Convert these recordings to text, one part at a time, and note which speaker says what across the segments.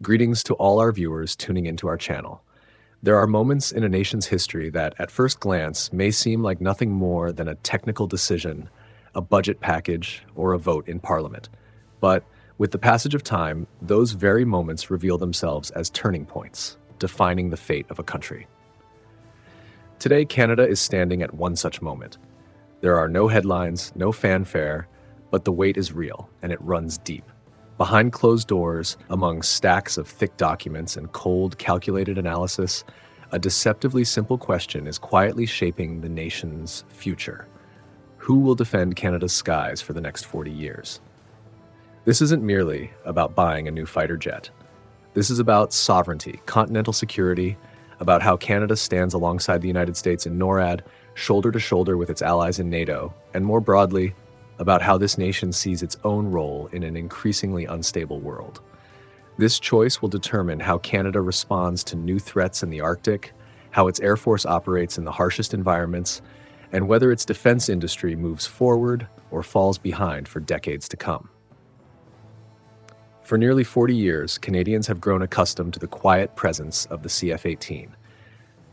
Speaker 1: Greetings to all our viewers tuning into our channel. There are moments in a nation's history that, at first glance, may seem like nothing more than a technical decision, a budget package, or a vote in Parliament. But with the passage of time, those very moments reveal themselves as turning points, defining the fate of a country. Today, Canada is standing at one such moment. There are no headlines, no fanfare, but the weight is real, and it runs deep. Behind closed doors, among stacks of thick documents and cold, calculated analysis, a deceptively simple question is quietly shaping the nation's future. Who will defend Canada's skies for the next 40 years? This isn't merely about buying a new fighter jet. This is about sovereignty, continental security, about how Canada stands alongside the United States in NORAD, shoulder to shoulder with its allies in NATO, and more broadly, about how this nation sees its own role in an increasingly unstable world. This choice will determine how Canada responds to new threats in the Arctic, how its Air Force operates in the harshest environments, and whether its defense industry moves forward or falls behind for decades to come. For nearly 40 years, Canadians have grown accustomed to the quiet presence of the CF-18.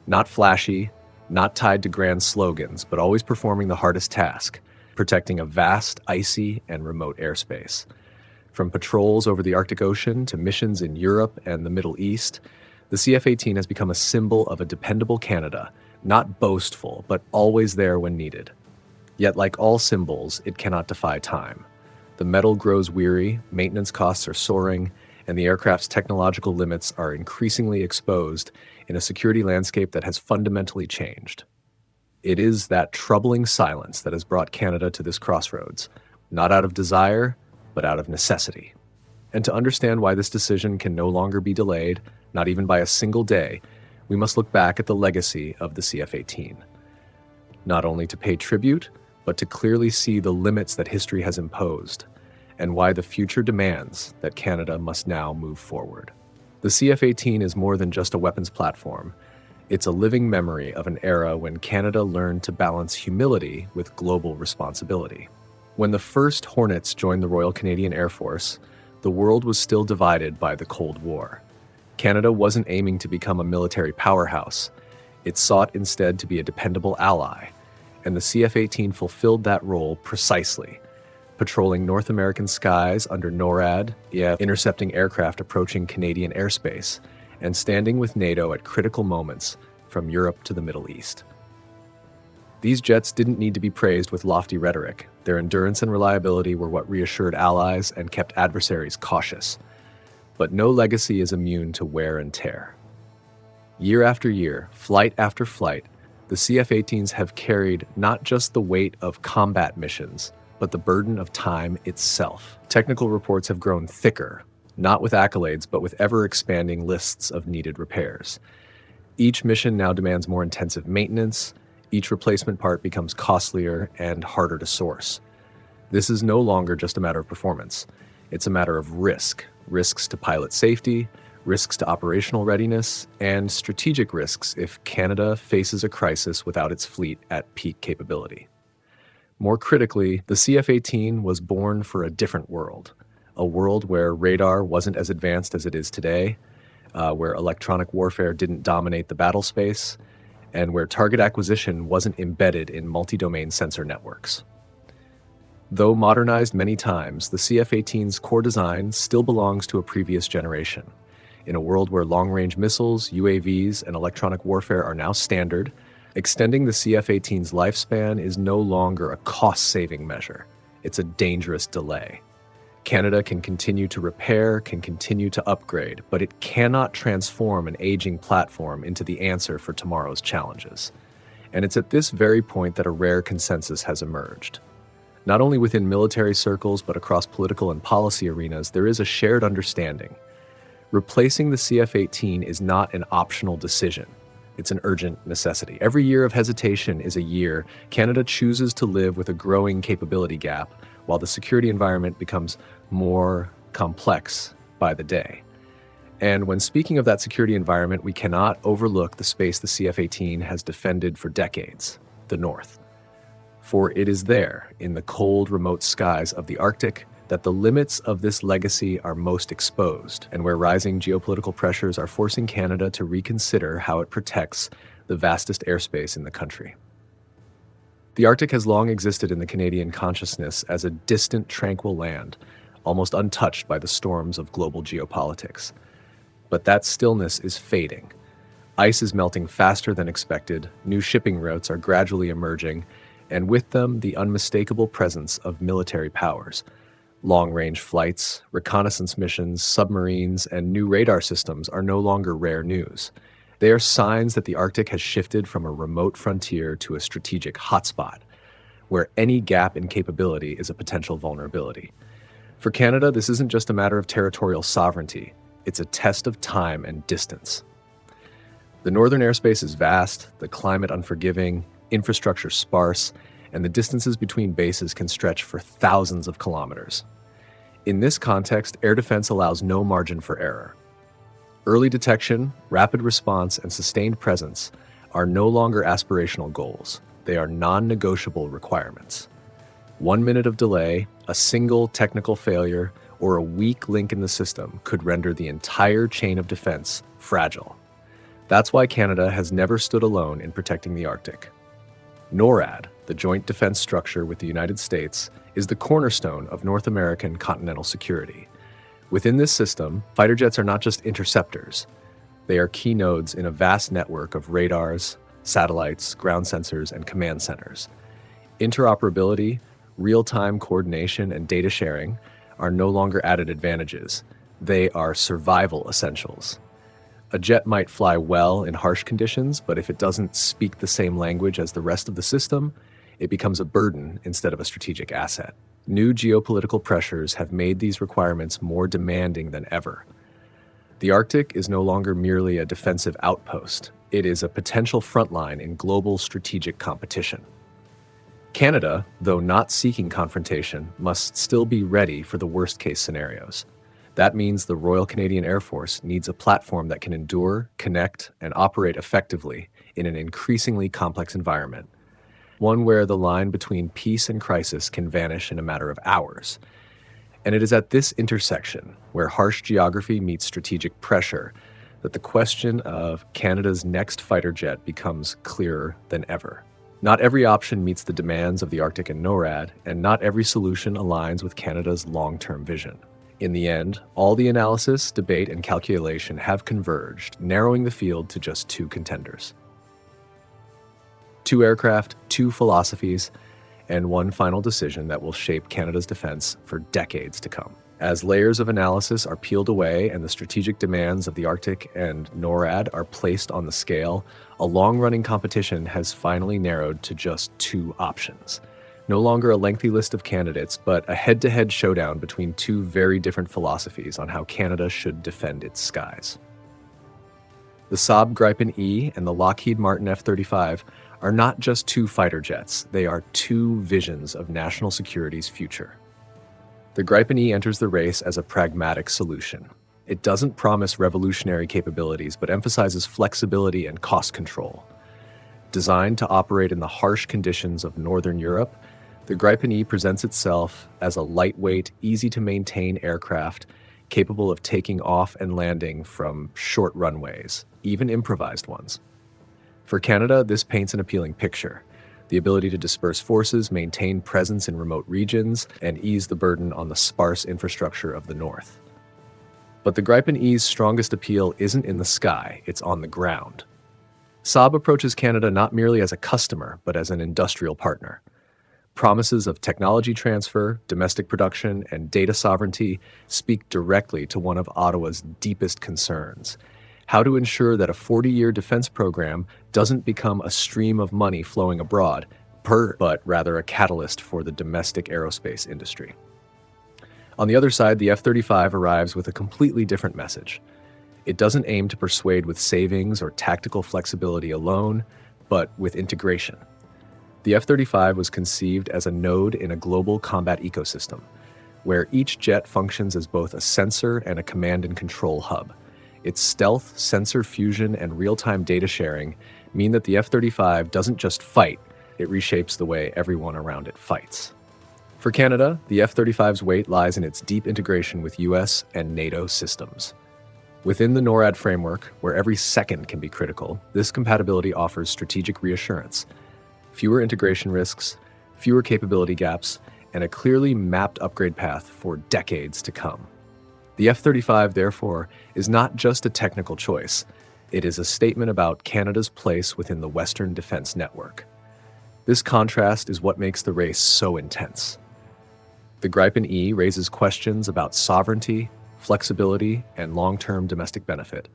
Speaker 1: Not flashy, not tied to grand slogans, but always performing the hardest task, protecting a vast, icy, and remote airspace. From patrols over the Arctic Ocean to missions in Europe and the Middle East, the CF-18 has become a symbol of a dependable Canada, not boastful, but always there when needed. Yet, like all symbols, it cannot defy time. The metal grows weary, maintenance costs are soaring, and the aircraft's technological limits are increasingly exposed in a security landscape that has fundamentally changed. It is that troubling silence that has brought Canada to this crossroads, not out of desire, but out of necessity. And to understand why this decision can no longer be delayed, not even by a single day, we must look back at the legacy of the CF-18. Not only to pay tribute, but to clearly see the limits that history has imposed, and why the future demands that Canada must now move forward. The CF-18 is more than just a weapons platform. It's a living memory of an era when Canada learned to balance humility with global responsibility. When the first Hornets joined the Royal Canadian Air Force, the world was still divided by the Cold War. Canada wasn't aiming to become a military powerhouse. It sought instead to be a dependable ally, and the CF-18 fulfilled that role precisely, patrolling North American skies under NORAD, intercepting aircraft approaching Canadian airspace, and standing with NATO at critical moments from Europe to the Middle East. These jets didn't need to be praised with lofty rhetoric. Their endurance and reliability were what reassured allies and kept adversaries cautious. But no legacy is immune to wear and tear. Year after year, flight after flight, the CF-18s have carried not just the weight of combat missions, but the burden of time itself. Technical reports have grown thicker, not with accolades, but with ever-expanding lists of needed repairs. Each mission now demands more intensive maintenance. Each replacement part becomes costlier and harder to source. This is no longer just a matter of performance. It's a matter of risk. Risks to pilot safety, risks to operational readiness, and strategic risks if Canada faces a crisis without its fleet at peak capability. More critically, the CF-18 was born for a different world. A world where radar wasn't as advanced as it is today, where electronic warfare didn't dominate the battle space, and where target acquisition wasn't embedded in multi-domain sensor networks. Though modernized many times, the CF-18's core design still belongs to a previous generation. In a world where long-range missiles, UAVs, and electronic warfare are now standard, extending the CF-18's lifespan is no longer a cost-saving measure. It's a dangerous delay. Canada can continue to repair, can continue to upgrade, but it cannot transform an aging platform into the answer for tomorrow's challenges. And it's at this very point that a rare consensus has emerged. Not only within military circles, but across political and policy arenas, there is a shared understanding. Replacing the CF-18 is not an optional decision. It's an urgent necessity. Every year of hesitation is a year Canada chooses to live with a growing capability gap, while the security environment becomes more complex by the day. And when speaking of that security environment, we cannot overlook the space the CF-18 has defended for decades, the North. For it is there, in the cold, remote skies of the Arctic, that the limits of this legacy are most exposed, and where rising geopolitical pressures are forcing Canada to reconsider how it protects the vastest airspace in the country. The Arctic has long existed in the Canadian consciousness as a distant, tranquil land, almost untouched by the storms of global geopolitics. But that stillness is fading. Ice is melting faster than expected, new shipping routes are gradually emerging, and with them the unmistakable presence of military powers. Long-range flights, reconnaissance missions, submarines, and new radar systems are no longer rare news. They are signs that the Arctic has shifted from a remote frontier to a strategic hotspot, where any gap in capability is a potential vulnerability. For Canada, this isn't just a matter of territorial sovereignty, it's a test of time and distance. The northern airspace is vast, the climate unforgiving, infrastructure sparse, and the distances between bases can stretch for thousands of kilometers. In this context, air defense allows no margin for error. Early detection, rapid response, and sustained presence are no longer aspirational goals. They are non-negotiable requirements. 1 minute of delay, a single technical failure, or a weak link in the system could render the entire chain of defense fragile. That's why Canada has never stood alone in protecting the Arctic. NORAD, the joint defense structure with the United States, is the cornerstone of North American continental security. Within this system, fighter jets are not just interceptors. They are key nodes in a vast network of radars, satellites, ground sensors, and command centers. Interoperability, real-time coordination, and data sharing are no longer added advantages. They are survival essentials. A jet might fly well in harsh conditions, but if it doesn't speak the same language as the rest of the system, it becomes a burden instead of a strategic asset. New geopolitical pressures have made these requirements more demanding than ever. The Arctic is no longer merely a defensive outpost. It is a potential frontline in global strategic competition. Canada, though not seeking confrontation, must still be ready for the worst-case scenarios. That means the Royal Canadian Air Force needs a platform that can endure, connect, and operate effectively in an increasingly complex environment, one where the line between peace and crisis can vanish in a matter of hours. And it is at this intersection, where harsh geography meets strategic pressure, that the question of Canada's next fighter jet becomes clearer than ever. Not every option meets the demands of the Arctic and NORAD, and not every solution aligns with Canada's long-term vision. In the end, all the analysis, debate, and calculation have converged, narrowing the field to just two contenders. 2 aircraft, 2 philosophies, and one final decision that will shape Canada's defense for decades to come. As layers of analysis are peeled away and the strategic demands of the Arctic and NORAD are placed on the scale, a long-running competition has finally narrowed to just 2 options. No longer a lengthy list of candidates, but a head-to-head showdown between 2 very different philosophies on how Canada should defend its skies. The Saab Gripen E and the Lockheed Martin F-35 are not just 2 fighter jets, they are 2 visions of national security's future. The Gripen E enters the race as a pragmatic solution. It doesn't promise revolutionary capabilities, but emphasizes flexibility and cost control. Designed to operate in the harsh conditions of Northern Europe, the Gripen E presents itself as a lightweight, easy-to-maintain aircraft capable of taking off and landing from short runways, even improvised ones. For Canada, this paints an appealing picture: the ability to disperse forces, maintain presence in remote regions, and ease the burden on the sparse infrastructure of the North. But the Gripen E's strongest appeal isn't in the sky, it's on the ground. Saab approaches Canada not merely as a customer, but as an industrial partner. Promises of technology transfer, domestic production, and data sovereignty speak directly to one of Ottawa's deepest concerns: how to ensure that a 40-year defense program doesn't become a stream of money flowing abroad, but rather a catalyst for the domestic aerospace industry. On the other side, the F-35 arrives with a completely different message. It doesn't aim to persuade with savings or tactical flexibility alone, but with integration. The F-35 was conceived as a node in a global combat ecosystem, where each jet functions as both a sensor and a command and control hub. Its stealth, sensor fusion, and real-time data sharing mean that the F-35 doesn't just fight, it reshapes the way everyone around it fights. For Canada, the F-35's weight lies in its deep integration with US and NATO systems. Within the NORAD framework, where every second can be critical, this compatibility offers strategic reassurance, fewer integration risks, fewer capability gaps, and a clearly mapped upgrade path for decades to come. The F-35, therefore, is not just a technical choice. It is a statement about Canada's place within the Western defense network. This contrast is what makes the race so intense. The Gripen E raises questions about sovereignty, flexibility, and long-term domestic benefit.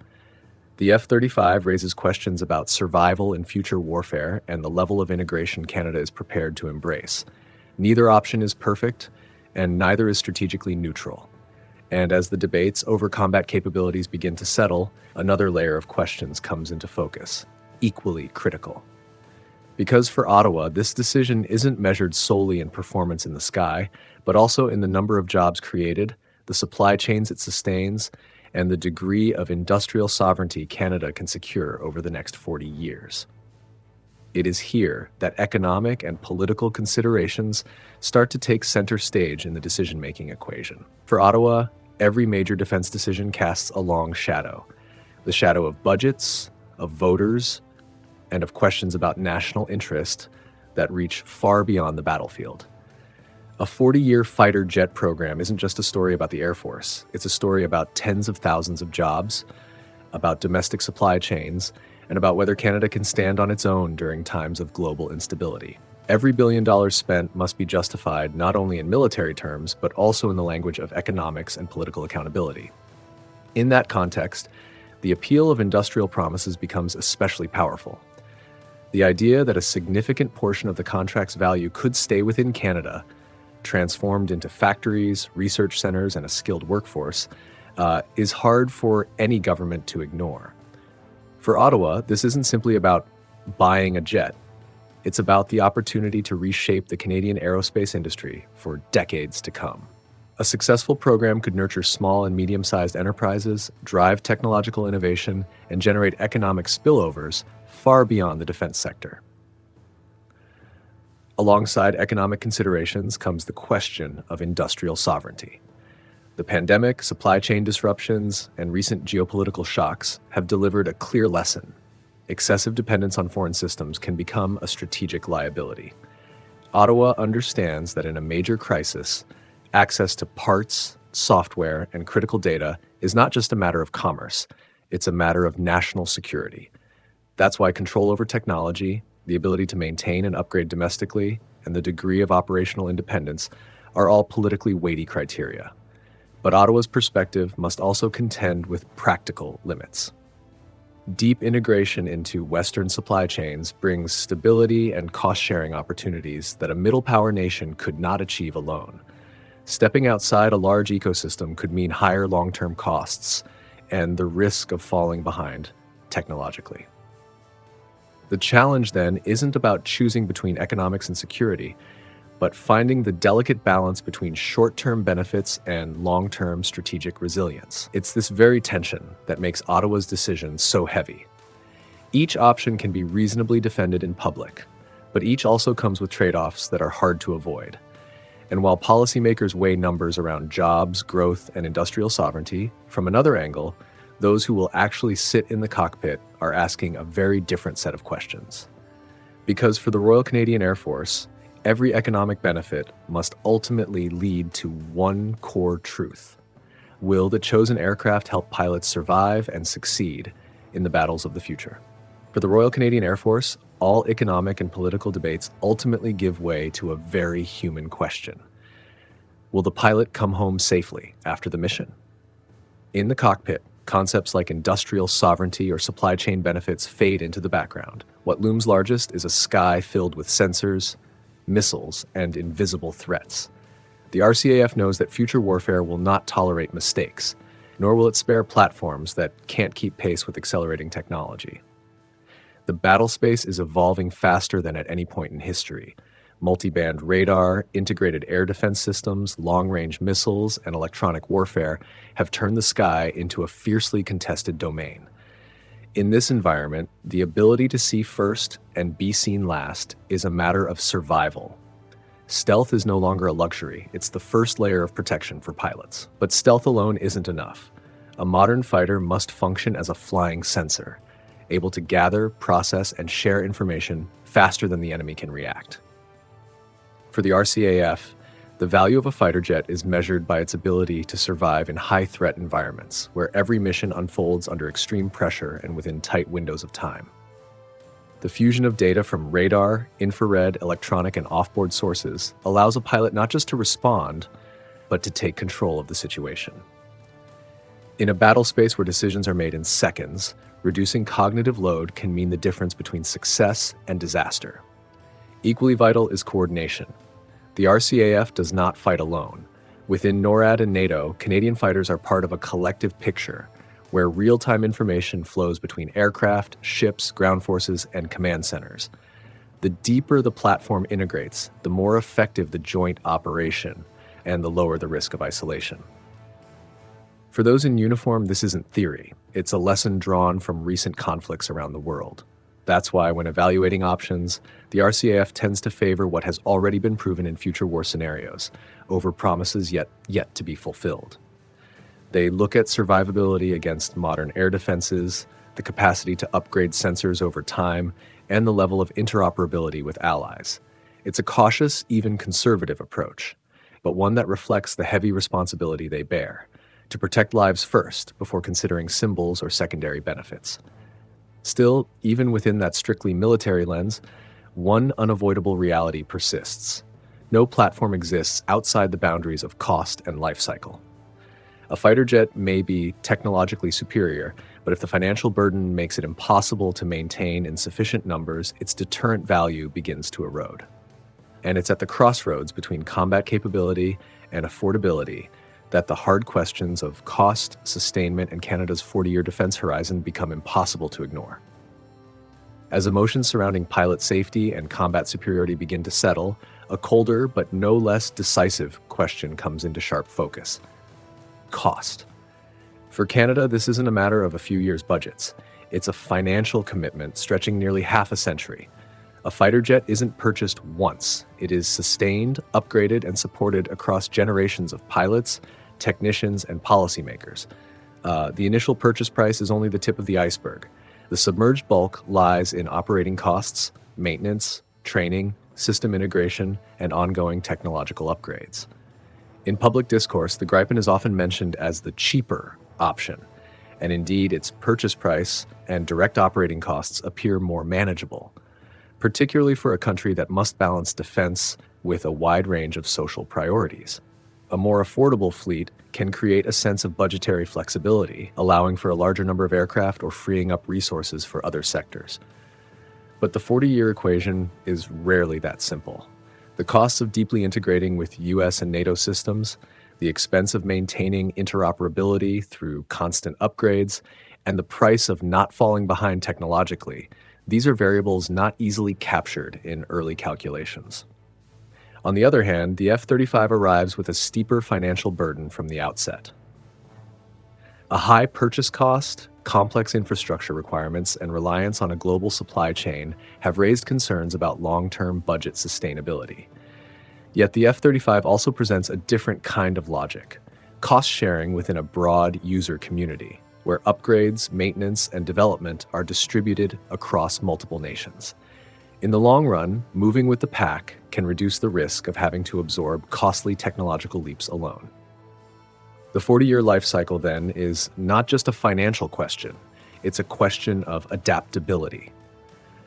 Speaker 1: The F-35 raises questions about survival in future warfare and the level of integration Canada is prepared to embrace. Neither option is perfect, and neither is strategically neutral. And as the debates over combat capabilities begin to settle, another layer of questions comes into focus, equally critical. Because for Ottawa, this decision isn't measured solely in performance in the sky, but also in the number of jobs created, the supply chains it sustains, and the degree of industrial sovereignty Canada can secure over the next 40 years. It is here that economic and political considerations start to take center stage in the decision-making equation. For Ottawa, every major defense decision casts a long shadow. The shadow of budgets, of voters, and of questions about national interest that reach far beyond the battlefield. A 40-year fighter jet program isn't just a story about the Air Force. It's a story about tens of thousands of jobs, about domestic supply chains, and about whether Canada can stand on its own during times of global instability. Every $1 billion spent must be justified not only in military terms, but also in the language of economics and political accountability. In that context, the appeal of industrial promises becomes especially powerful. The idea that a significant portion of the contract's value could stay within Canada, transformed into factories, research centers, and a skilled workforce, is hard for any government to ignore. For Ottawa, this isn't simply about buying a jet. It's about the opportunity to reshape the Canadian aerospace industry for decades to come. A successful program could nurture small and medium-sized enterprises, drive technological innovation, and generate economic spillovers far beyond the defense sector. Alongside economic considerations comes the question of industrial sovereignty. The pandemic, supply chain disruptions, and recent geopolitical shocks have delivered a clear lesson. Excessive dependence on foreign systems can become a strategic liability. Ottawa understands that in a major crisis, access to parts, software, and critical data is not just a matter of commerce, it's a matter of national security. That's why control over technology, the ability to maintain and upgrade domestically, and the degree of operational independence are all politically weighty criteria. But Ottawa's perspective must also contend with practical limits. Deep integration into Western supply chains brings stability and cost-sharing opportunities that a middle-power nation could not achieve alone. Stepping outside a large ecosystem could mean higher long-term costs and the risk of falling behind technologically. The challenge then isn't about choosing between economics and security, but finding the delicate balance between short-term benefits and long-term strategic resilience. It's this very tension that makes Ottawa's decision so heavy. Each option can be reasonably defended in public, but each also comes with trade-offs that are hard to avoid. And while policymakers weigh numbers around jobs, growth, and industrial sovereignty, from another angle, those who will actually sit in the cockpit are asking a very different set of questions. Because for the Royal Canadian Air Force, every economic benefit must ultimately lead to one core truth. Will the chosen aircraft help pilots survive and succeed in the battles of the future? For the Royal Canadian Air Force, all economic and political debates ultimately give way to a very human question. Will the pilot come home safely after the mission? In the cockpit, concepts like industrial sovereignty or supply chain benefits fade into the background. What looms largest is a sky filled with sensors, missiles, and invisible threats. The RCAF knows that future warfare will not tolerate mistakes, nor will it spare platforms that can't keep pace with accelerating technology. The battle space is evolving faster than at any point in history. Multi-band radar, integrated air defense systems, long-range missiles, and electronic warfare have turned the sky into a fiercely contested domain. In this environment, the ability to see first and be seen last is a matter of survival. Stealth is no longer a luxury, it's the first layer of protection for pilots. But stealth alone isn't enough. A modern fighter must function as a flying sensor, able to gather, process, and share information faster than the enemy can react. For the RCAF, the value of a fighter jet is measured by its ability to survive in high-threat environments, where every mission unfolds under extreme pressure and within tight windows of time. The fusion of data from radar, infrared, electronic, and offboard sources allows a pilot not just to respond, but to take control of the situation. In a battle space where decisions are made in seconds, reducing cognitive load can mean the difference between success and disaster. Equally vital is coordination. The RCAF does not fight alone. Within NORAD and NATO, Canadian fighters are part of a collective picture where real-time information flows between aircraft, ships, ground forces, and command centers. The deeper the platform integrates, the more effective the joint operation, and the lower the risk of isolation. For those in uniform, this isn't theory. It's a lesson drawn from recent conflicts around the world. That's why when evaluating options, the RCAF tends to favor what has already been proven in future war scenarios, over promises yet to be fulfilled. They look at survivability against modern air defenses, the capacity to upgrade sensors over time, and the level of interoperability with allies. It's a cautious, even conservative approach, but one that reflects the heavy responsibility they bear, to protect lives first before considering symbols or secondary benefits. Still, even within that strictly military lens, one unavoidable reality persists. No platform exists outside the boundaries of cost and life cycle. A fighter jet may be technologically superior, but if the financial burden makes it impossible to maintain in sufficient numbers, its deterrent value begins to erode. And it's at the crossroads between combat capability and affordability that the hard questions of cost, sustainment, and Canada's 40-year defense horizon become impossible to ignore. As emotions surrounding pilot safety and combat superiority begin to settle, a colder but no less decisive question comes into sharp focus: cost. For Canada, this isn't a matter of a few years' budgets. It's a financial commitment stretching nearly half a century. A fighter jet isn't purchased once. It is sustained, upgraded, and supported across generations of pilots, technicians, and policymakers. The initial purchase price is only the tip of the iceberg. The submerged bulk lies in operating costs, maintenance, training, system integration, and ongoing technological upgrades. In public discourse, the Gripen is often mentioned as the cheaper option, and indeed its purchase price and direct operating costs appear more manageable, particularly for a country that must balance defense with a wide range of social priorities. A more affordable fleet can create a sense of budgetary flexibility, allowing for a larger number of aircraft or freeing up resources for other sectors. But the 40-year equation is rarely that simple. The costs of deeply integrating with US and NATO systems, the expense of maintaining interoperability through constant upgrades, and the price of not falling behind technologically, these are variables not easily captured in early calculations. On the other hand, the F-35 arrives with a steeper financial burden from the outset. A high purchase cost, complex infrastructure requirements, and reliance on a global supply chain have raised concerns about long-term budget sustainability. Yet the F-35 also presents a different kind of logic: cost sharing within a broad user community, where upgrades, maintenance, and development are distributed across multiple nations. In the long run, moving with the pack can reduce the risk of having to absorb costly technological leaps alone. The 40-year life cycle, then, is not just a financial question, it's a question of adaptability.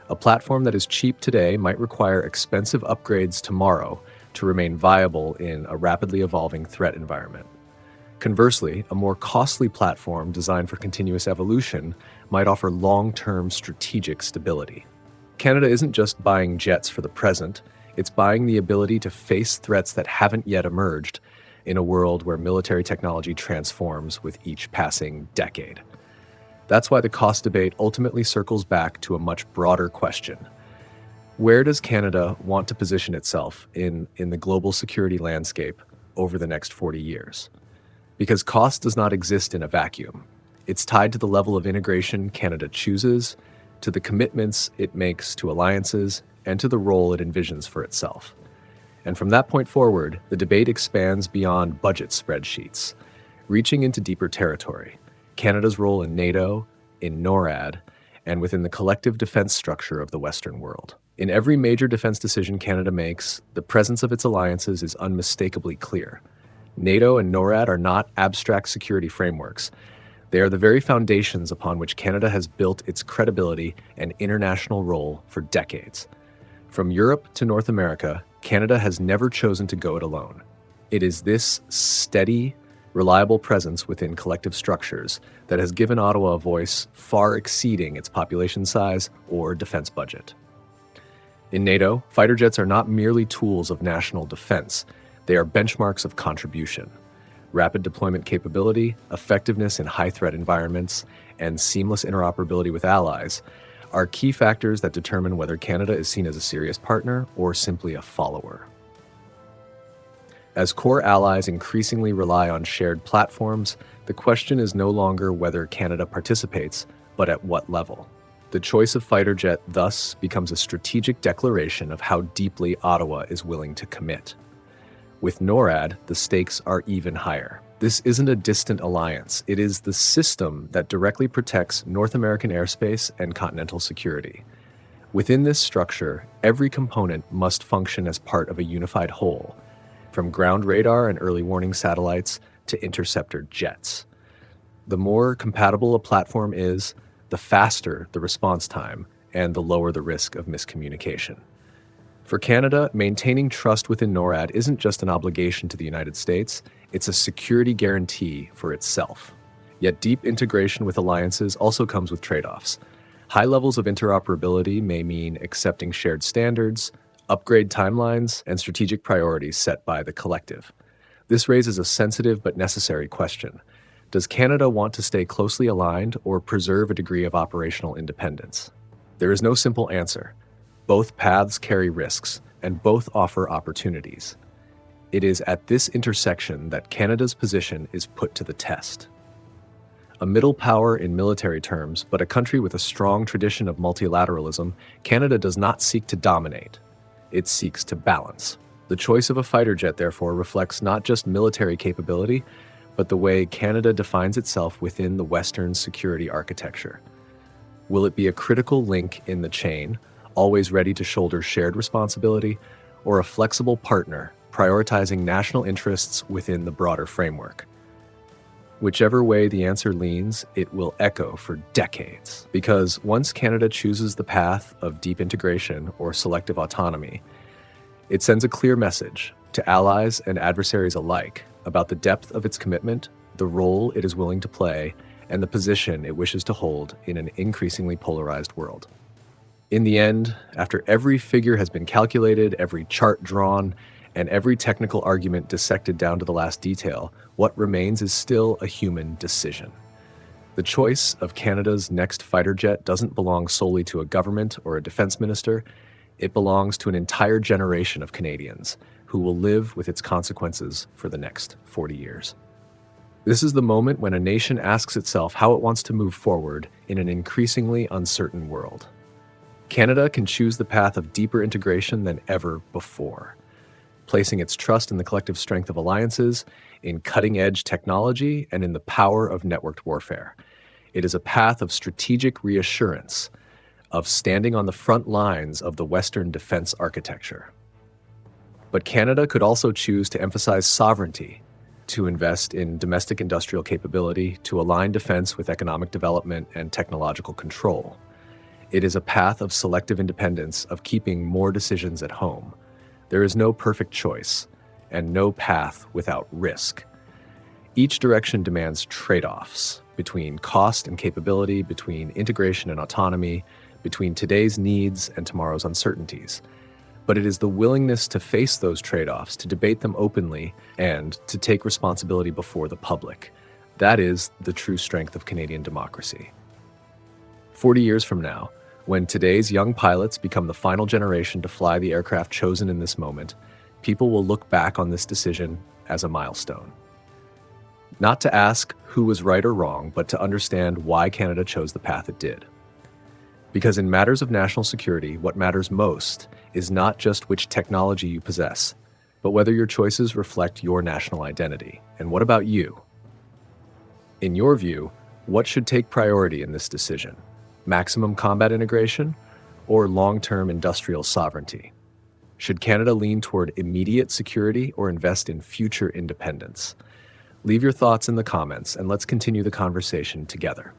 Speaker 1: A platform that is cheap today might require expensive upgrades tomorrow to remain viable in a rapidly evolving threat environment. Conversely, a more costly platform designed for continuous evolution might offer long-term strategic stability. Canada isn't just buying jets for the present, it's buying the ability to face threats that haven't yet emerged in a world where military technology transforms with each passing decade. That's why the cost debate ultimately circles back to a much broader question. Where does Canada want to position itself in the global security landscape over the next 40 years? Because cost does not exist in a vacuum. It's tied to the level of integration Canada chooses, to the commitments it makes to alliances, and to the role it envisions for itself. And from that point forward, the debate expands beyond budget spreadsheets, reaching into deeper territory. Canada's role in NATO, in NORAD, and within the collective defense structure of the Western world. In every major defense decision Canada makes, the presence of its alliances is unmistakably clear. NATO and NORAD are not abstract security frameworks. They are the very foundations upon which Canada has built its credibility and international role for decades. From Europe to North America, Canada has never chosen to go it alone. It is this steady, reliable presence within collective structures that has given Ottawa a voice far exceeding its population size or defense budget. In NATO, fighter jets are not merely tools of national defense. They are benchmarks of contribution. Rapid deployment capability, effectiveness in high-threat environments, and seamless interoperability with allies are key factors that determine whether Canada is seen as a serious partner or simply a follower. As core allies increasingly rely on shared platforms, the question is no longer whether Canada participates, but at what level. The choice of fighter jet thus becomes a strategic declaration of how deeply Ottawa is willing to commit. With NORAD, the stakes are even higher. This isn't a distant alliance. It is the system that directly protects North American airspace and continental security. Within this structure, every component must function as part of a unified whole, from ground radar and early warning satellites to interceptor jets. The more compatible a platform is, the faster the response time and the lower the risk of miscommunication. For Canada, maintaining trust within NORAD isn't just an obligation to the United States, it's a security guarantee for itself. Yet deep integration with alliances also comes with trade-offs. High levels of interoperability may mean accepting shared standards, upgrade timelines, and strategic priorities set by the collective. This raises a sensitive but necessary question. Does Canada want to stay closely aligned or preserve a degree of operational independence? There is no simple answer. Both paths carry risks, and both offer opportunities. It is at this intersection that Canada's position is put to the test. A middle power in military terms, but a country with a strong tradition of multilateralism, Canada does not seek to dominate. It seeks to balance. The choice of a fighter jet, therefore, reflects not just military capability, but the way Canada defines itself within the Western security architecture. Will it be a critical link in the chain, always ready to shoulder shared responsibility, or a flexible partner, prioritizing national interests within the broader framework? Whichever way the answer leans, it will echo for decades. Because once Canada chooses the path of deep integration or selective autonomy, it sends a clear message to allies and adversaries alike about the depth of its commitment, the role it is willing to play, and the position it wishes to hold in an increasingly polarized world. In the end, after every figure has been calculated, every chart drawn, and every technical argument dissected down to the last detail, what remains is still a human decision. The choice of Canada's next fighter jet doesn't belong solely to a government or a defense minister. It belongs to an entire generation of Canadians who will live with its consequences for the next 40 years. This is the moment when a nation asks itself how it wants to move forward in an increasingly uncertain world. Canada can choose the path of deeper integration than ever before, placing its trust in the collective strength of alliances, in cutting-edge technology, and in the power of networked warfare. It is a path of strategic reassurance, of standing on the front lines of the Western defense architecture. But Canada could also choose to emphasize sovereignty, to invest in domestic industrial capability, to align defense with economic development and technological control. It is a path of selective independence, of keeping more decisions at home. There is no perfect choice, and no path without risk. Each direction demands trade-offs between cost and capability, between integration and autonomy, between today's needs and tomorrow's uncertainties. But it is the willingness to face those trade-offs, to debate them openly, and to take responsibility before the public. That is the true strength of Canadian democracy. 40 years from now, when today's young pilots become the final generation to fly the aircraft chosen in this moment, people will look back on this decision as a milestone. Not to ask who was right or wrong, but to understand why Canada chose the path it did. Because in matters of national security, what matters most is not just which technology you possess, but whether your choices reflect your national identity. And what about you? In your view, what should take priority in this decision? Maximum combat integration or long-term industrial sovereignty? Should Canada lean toward immediate security or invest in future independence? Leave your thoughts in the comments and let's continue the conversation together.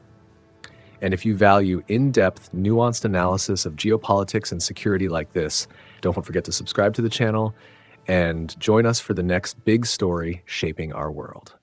Speaker 1: And if you value in-depth, nuanced analysis of geopolitics and security like this, don't forget to subscribe to the channel and join us for the next big story shaping our world.